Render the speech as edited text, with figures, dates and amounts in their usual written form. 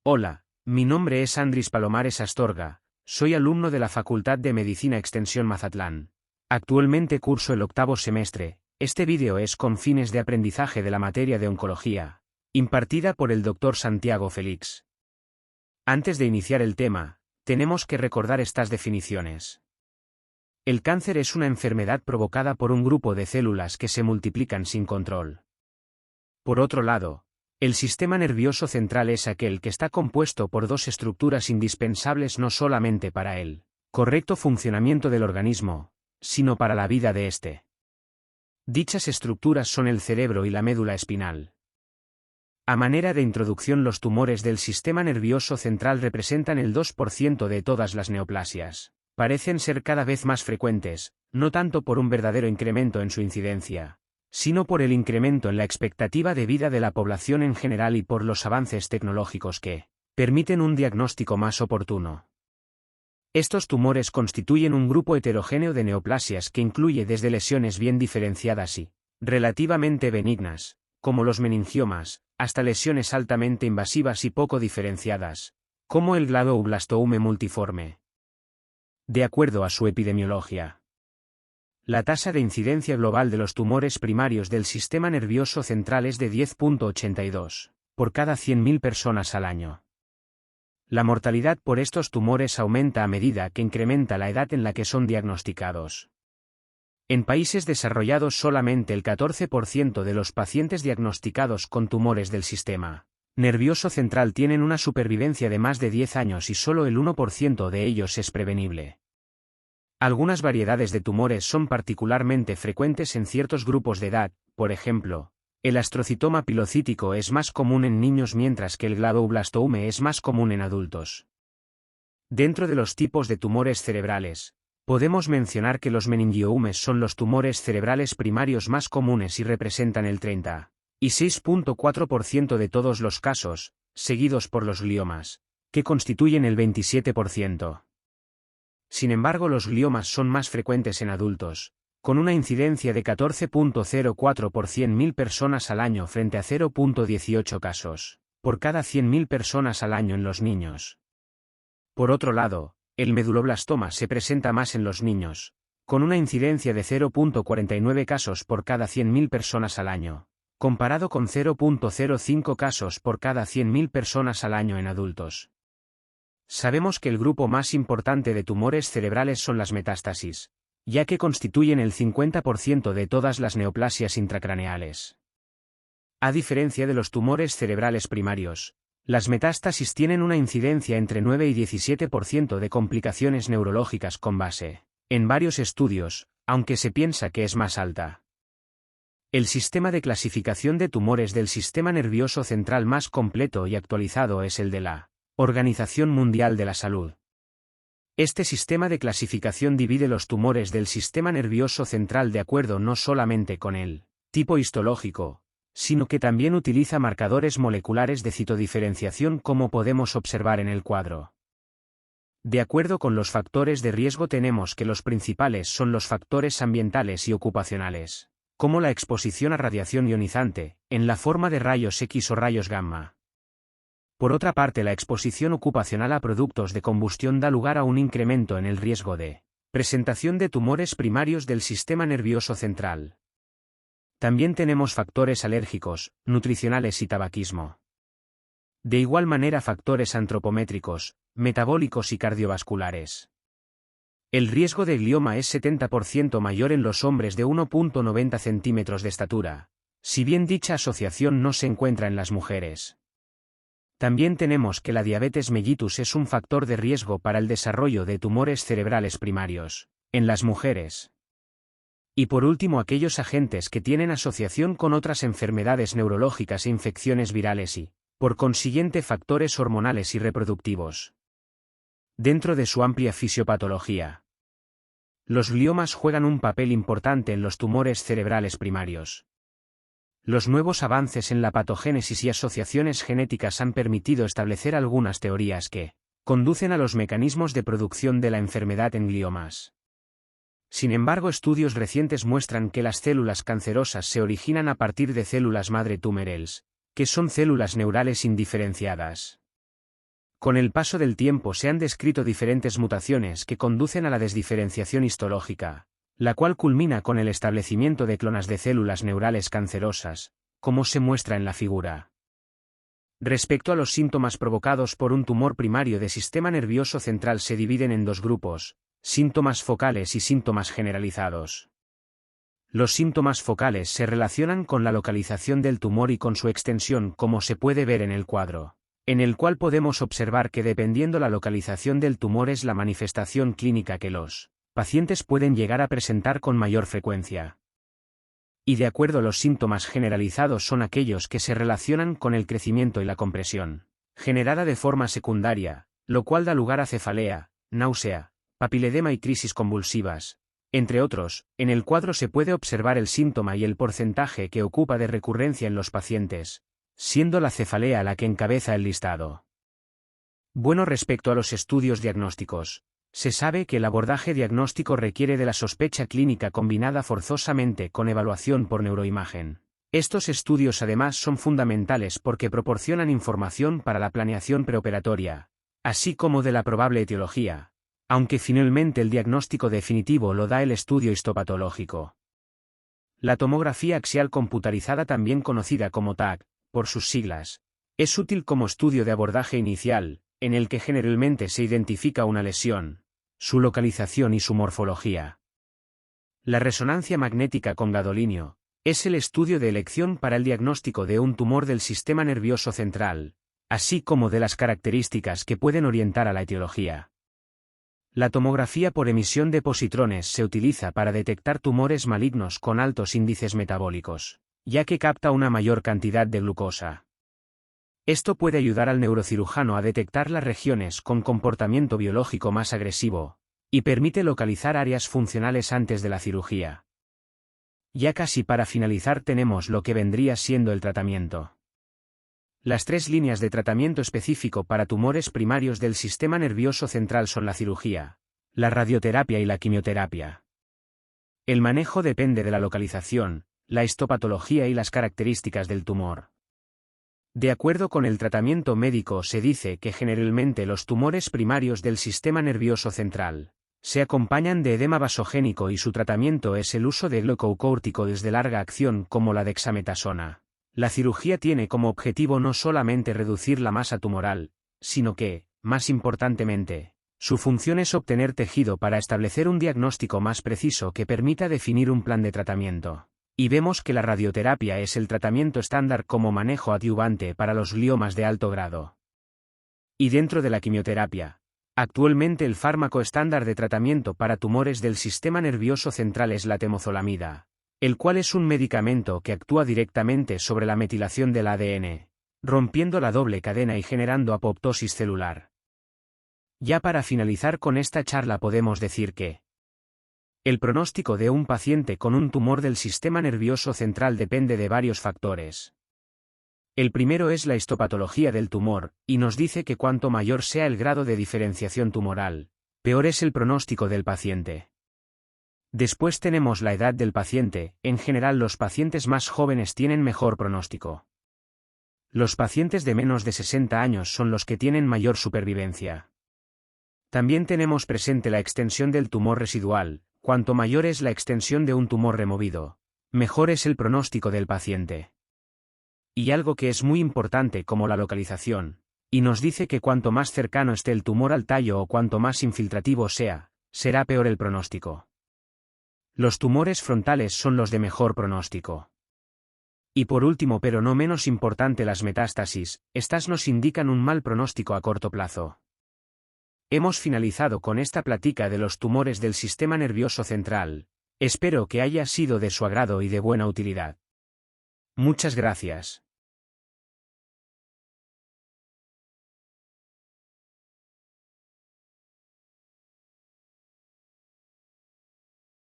Hola, mi nombre es Andris Palomares Astorga, soy alumno de la Facultad de Medicina Extensión Mazatlán. Actualmente curso el 8º semestre. Este vídeo es con fines de aprendizaje de la materia de oncología, impartida por el Dr. Santiago Félix. Antes de iniciar el tema, tenemos que recordar estas definiciones. El cáncer es una enfermedad provocada por un grupo de células que se multiplican sin control. Por otro lado, el sistema nervioso central es aquel que está compuesto por dos estructuras indispensables no solamente para el correcto funcionamiento del organismo, sino para la vida de éste. Dichas estructuras son el cerebro y la médula espinal. A manera de introducción, los tumores del sistema nervioso central representan el 2% de todas las neoplasias. Parecen ser cada vez más frecuentes, no tanto por un verdadero incremento en su incidencia, sino por el incremento en la expectativa de vida de la población en general y por los avances tecnológicos que permiten un diagnóstico más oportuno. Estos tumores constituyen un grupo heterogéneo de neoplasias que incluye desde lesiones bien diferenciadas y relativamente benignas, como los meningiomas, hasta lesiones altamente invasivas y poco diferenciadas, como el glioblastoma multiforme. De acuerdo a su epidemiología, la tasa de incidencia global de los tumores primarios del sistema nervioso central es de 10.82 por cada 100.000 personas al año. La mortalidad por estos tumores aumenta a medida que incrementa la edad en la que son diagnosticados. En países desarrollados, solamente el 14% de los pacientes diagnosticados con tumores del sistema nervioso central tienen una supervivencia de más de 10 años y solo el 1% de ellos es prevenible. Algunas variedades de tumores son particularmente frecuentes en ciertos grupos de edad, por ejemplo, el astrocitoma pilocítico es más común en niños mientras que el glioblastoma es más común en adultos. Dentro de los tipos de tumores cerebrales, podemos mencionar que los meningiomas son los tumores cerebrales primarios más comunes y representan el 36.4% de todos los casos, seguidos por los gliomas, que constituyen el 27%. Sin embargo, los gliomas son más frecuentes en adultos, con una incidencia de 14.04 por 100.000 personas al año frente a 0.18 casos por cada 100.000 personas al año en los niños. Por otro lado, el meduloblastoma se presenta más en los niños, con una incidencia de 0.49 casos por cada 100.000 personas al año, comparado con 0.05 casos por cada 100.000 personas al año en adultos. Sabemos que el grupo más importante de tumores cerebrales son las metástasis, ya que constituyen el 50% de todas las neoplasias intracraneales. A diferencia de los tumores cerebrales primarios, las metástasis tienen una incidencia entre 9 y 17% de complicaciones neurológicas con base en varios estudios, aunque se piensa que es más alta. El sistema de clasificación de tumores del sistema nervioso central más completo y actualizado es el de la Organización Mundial de la Salud. Este sistema de clasificación divide los tumores del sistema nervioso central de acuerdo no solamente con el tipo histológico, sino que también utiliza marcadores moleculares de citodiferenciación, como podemos observar en el cuadro. De acuerdo con los factores de riesgo, tenemos que los principales son los factores ambientales y ocupacionales, como la exposición a radiación ionizante, en la forma de rayos X o rayos gamma. Por otra parte, la exposición ocupacional a productos de combustión da lugar a un incremento en el riesgo de presentación de tumores primarios del sistema nervioso central. También tenemos factores alérgicos, nutricionales y tabaquismo. De igual manera, factores antropométricos, metabólicos y cardiovasculares. El riesgo de glioma es 70% mayor en los hombres de 1.90 centímetros de estatura, si bien dicha asociación no se encuentra en las mujeres. También tenemos que la diabetes mellitus es un factor de riesgo para el desarrollo de tumores cerebrales primarios en las mujeres. Y por último, aquellos agentes que tienen asociación con otras enfermedades neurológicas e infecciones virales y, por consiguiente, factores hormonales y reproductivos. Dentro de su amplia fisiopatología, los gliomas juegan un papel importante en los tumores cerebrales primarios. Los nuevos avances en la patogénesis y asociaciones genéticas han permitido establecer algunas teorías que conducen a los mecanismos de producción de la enfermedad en gliomas. Sin embargo, estudios recientes muestran que las células cancerosas se originan a partir de células madre tumorales, que son células neurales indiferenciadas. Con el paso del tiempo se han descrito diferentes mutaciones que conducen a la desdiferenciación histológica, la cual culmina con el establecimiento de clonas de células neurales cancerosas, como se muestra en la figura. Respecto a los síntomas provocados por un tumor primario de sistema nervioso central se dividen en dos grupos, síntomas focales y síntomas generalizados. Los síntomas focales se relacionan con la localización del tumor y con su extensión, como se puede ver en el cuadro, en el cual podemos observar que dependiendo la localización del tumor es la manifestación clínica que los pacientes pueden llegar a presentar con mayor frecuencia. Y de acuerdo a los síntomas generalizados son aquellos que se relacionan con el crecimiento y la compresión, generada de forma secundaria, lo cual da lugar a cefalea, náusea, papiledema y crisis convulsivas, entre otros. En el cuadro se puede observar el síntoma y el porcentaje que ocupa de recurrencia en los pacientes, siendo la cefalea la que encabeza el listado. Bueno, respecto a los estudios diagnósticos, se sabe que el abordaje diagnóstico requiere de la sospecha clínica combinada forzosamente con evaluación por neuroimagen. Estos estudios además son fundamentales porque proporcionan información para la planeación preoperatoria, así como de la probable etiología, aunque finalmente el diagnóstico definitivo lo da el estudio histopatológico. La tomografía axial computarizada, también conocida como TAC, por sus siglas, es útil como estudio de abordaje inicial, en el que generalmente se identifica una lesión, su localización y su morfología. La resonancia magnética con gadolinio es el estudio de elección para el diagnóstico de un tumor del sistema nervioso central, así como de las características que pueden orientar a la etiología. La tomografía por emisión de positrones se utiliza para detectar tumores malignos con altos índices metabólicos, ya que capta una mayor cantidad de glucosa. Esto puede ayudar al neurocirujano a detectar las regiones con comportamiento biológico más agresivo, y permite localizar áreas funcionales antes de la cirugía. Ya casi para finalizar tenemos lo que vendría siendo el tratamiento. Las tres líneas de tratamiento específico para tumores primarios del sistema nervioso central son la cirugía, la radioterapia y la quimioterapia. El manejo depende de la localización, la histopatología y las características del tumor. De acuerdo con el tratamiento médico, se dice que generalmente los tumores primarios del sistema nervioso central se acompañan de edema vasogénico y su tratamiento es el uso de glucocorticoides de larga acción como la dexametasona. La cirugía tiene como objetivo no solamente reducir la masa tumoral, sino que, más importantemente, su función es obtener tejido para establecer un diagnóstico más preciso que permita definir un plan de tratamiento. Y vemos que la radioterapia es el tratamiento estándar como manejo adyuvante para los gliomas de alto grado. Y dentro de la quimioterapia, actualmente el fármaco estándar de tratamiento para tumores del sistema nervioso central es la temozolomida, el cual es un medicamento que actúa directamente sobre la metilación del ADN, rompiendo la doble cadena y generando apoptosis celular. Ya para finalizar con esta charla podemos decir que el pronóstico de un paciente con un tumor del sistema nervioso central depende de varios factores. El primero es la histopatología del tumor, y nos dice que cuanto mayor sea el grado de diferenciación tumoral, peor es el pronóstico del paciente. Después tenemos la edad del paciente. En general los pacientes más jóvenes tienen mejor pronóstico. Los pacientes de menos de 60 años son los que tienen mayor supervivencia. También tenemos presente la extensión del tumor residual. Cuanto mayor es la extensión de un tumor removido, mejor es el pronóstico del paciente. Y algo que es muy importante como la localización, y nos dice que cuanto más cercano esté el tumor al tallo o cuanto más infiltrativo sea, será peor el pronóstico. Los tumores frontales son los de mejor pronóstico. Y por último, pero no menos importante, las metástasis. Estas nos indican un mal pronóstico a corto plazo. Hemos finalizado con esta plática de los tumores del sistema nervioso central. Espero que haya sido de su agrado y de buena utilidad. Muchas gracias.